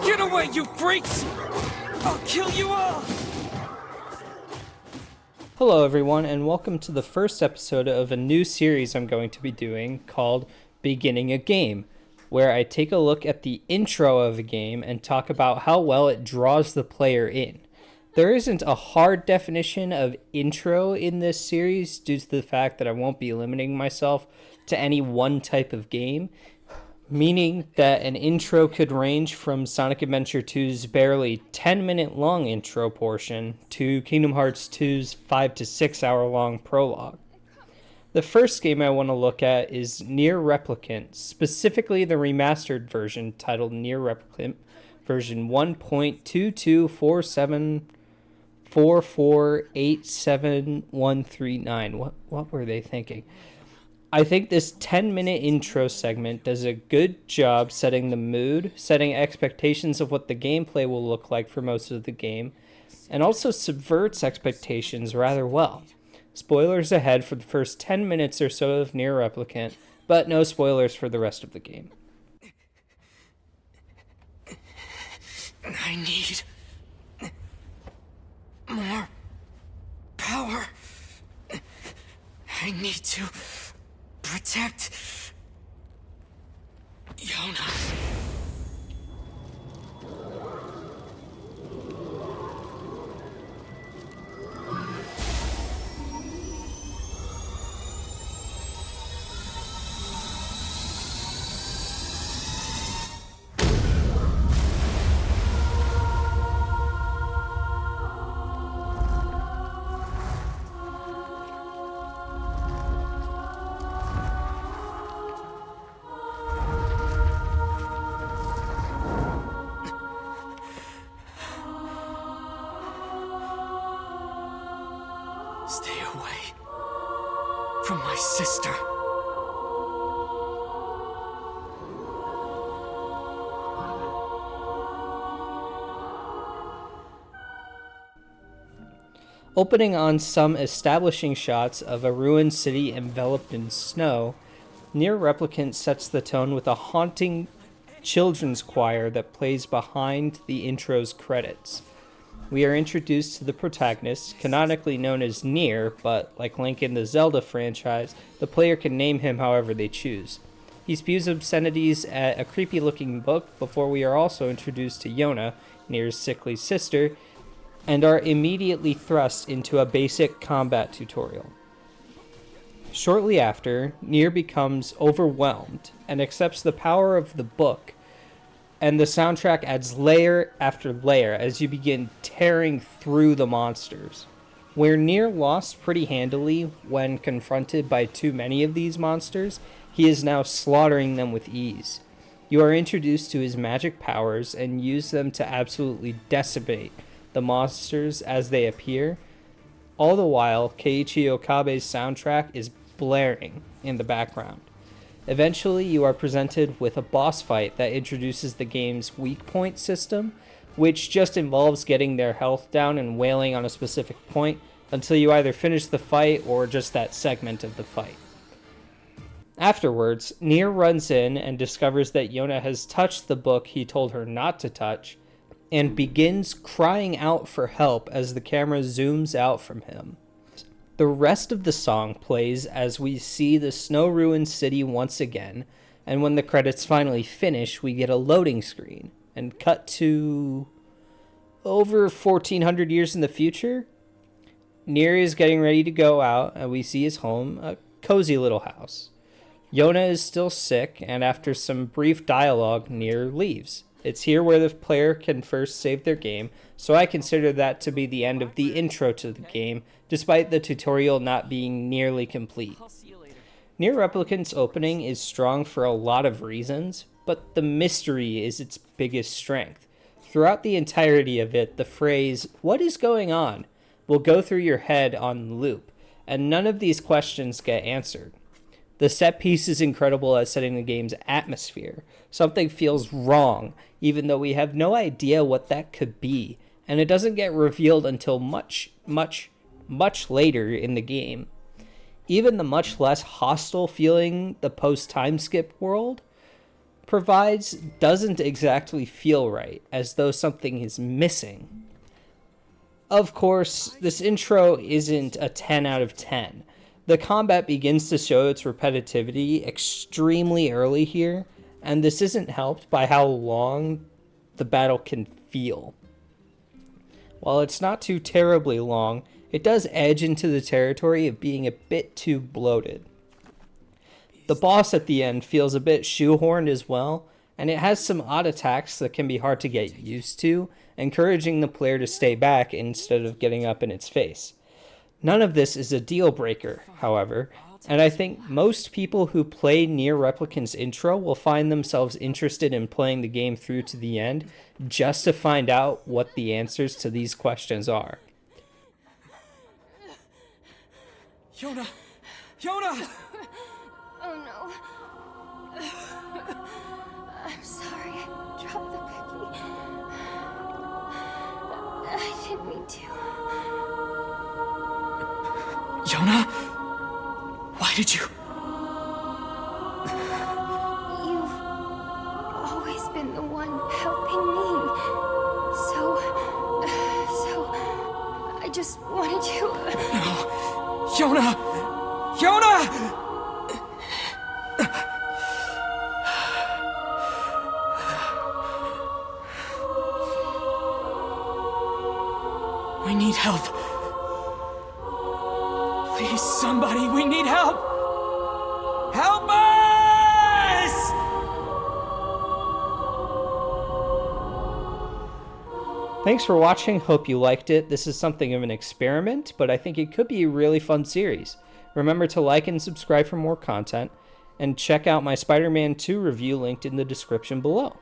Get away, you freaks! I'll kill you all! Hello everyone, and welcome to the first episode of a new series I'm going to be doing called Beginning a Game, where I take a look at the intro of a game and talk about how well it draws the player in. There isn't a hard definition of intro in this series due to the fact that I won't be limiting myself to any one type of game, meaning that an intro could range from Sonic Adventure 2's barely 10-minute long intro portion to Kingdom Hearts 2's 5 to 6 hour long prologue. The first game I want to look at is NieR Replicant, specifically the remastered version titled NieR Replicant version 1.22447448739. What were they thinking? I think this 10-minute intro segment does a good job setting the mood, setting expectations of what the gameplay will look like for most of the game, and also subverts expectations rather well. Spoilers ahead for the first 10 minutes or so of NieR Replicant, but no spoilers for the rest of the game. I need more power. I need to protect Yona. Stay away from my sister. Opening on some establishing shots of a ruined city enveloped in snow, NieR Replicant sets the tone with a haunting children's choir that plays behind the intro's credits. We are introduced to the protagonist, canonically known as NieR, but like Link in the Zelda franchise, the player can name him however they choose. He spews obscenities at a creepy-looking book before we are also introduced to Yona, NieR's sickly sister, and are immediately thrust into a basic combat tutorial. Shortly after, NieR becomes overwhelmed and accepts the power of the book, and the soundtrack adds layer after layer as you begin tearing through the monsters. Where NieR lost pretty handily when confronted by too many of these monsters, he is now slaughtering them with ease. You are introduced to his magic powers and use them to absolutely decimate the monsters as they appear. All the while, Keiichi Okabe's soundtrack is blaring in the background. Eventually, you are presented with a boss fight that introduces the game's weak point system, which just involves getting their health down and wailing on a specific point until you either finish the fight or just that segment of the fight. Afterwards, NieR runs in and discovers that Yona has touched the book he told her not to touch, and begins crying out for help as the camera zooms out from him. The rest of the song plays as we see the snow-ruined city once again, and when the credits finally finish, we get a loading screen, and cut to over 1400 years in the future. NieR is getting ready to go out, and we see his home, a cozy little house. Yona is still sick, and after some brief dialogue, NieR leaves. It's here where the player can first save their game, so I consider that to be the end of the intro to the game, despite the tutorial not being nearly complete. NieR Replicant's opening is strong for a lot of reasons, but the mystery is its biggest strength. Throughout the entirety of it, the phrase, "What is going on?" will go through your head on loop, and none of these questions get answered. The set piece is incredible at setting the game's atmosphere. Something feels wrong, even though we have no idea what that could be, and it doesn't get revealed until much, much, much later in the game. Even the much less hostile feeling the post-time skip world provides doesn't exactly feel right, as though something is missing. Of course, this intro isn't a 10 out of 10. The combat begins to show its repetitivity extremely early here, and this isn't helped by how long the battle can feel. While it's not too terribly long, it does edge into the territory of being a bit too bloated. The boss at the end feels a bit shoehorned as well, and it has some odd attacks that can be hard to get used to, encouraging the player to stay back instead of getting up in its face. None of this is a deal breaker, however, and I think most people who play NieR Replicant's intro will find themselves interested in playing the game through to the end just to find out what the answers to these questions are. Yona! Yona! Oh no. I'm sorry, I dropped the cookie. I didn't mean to. Yona? Why did you? You've always been the one helping me. So I just wanted to. No! Yona! Yona! We need help. Please, somebody, we need help! Help us! Thanks for watching, hope you liked it. This is something of an experiment, but I think it could be a really fun series. Remember to like and subscribe for more content, and check out my Spider-Man 2 review linked in the description below.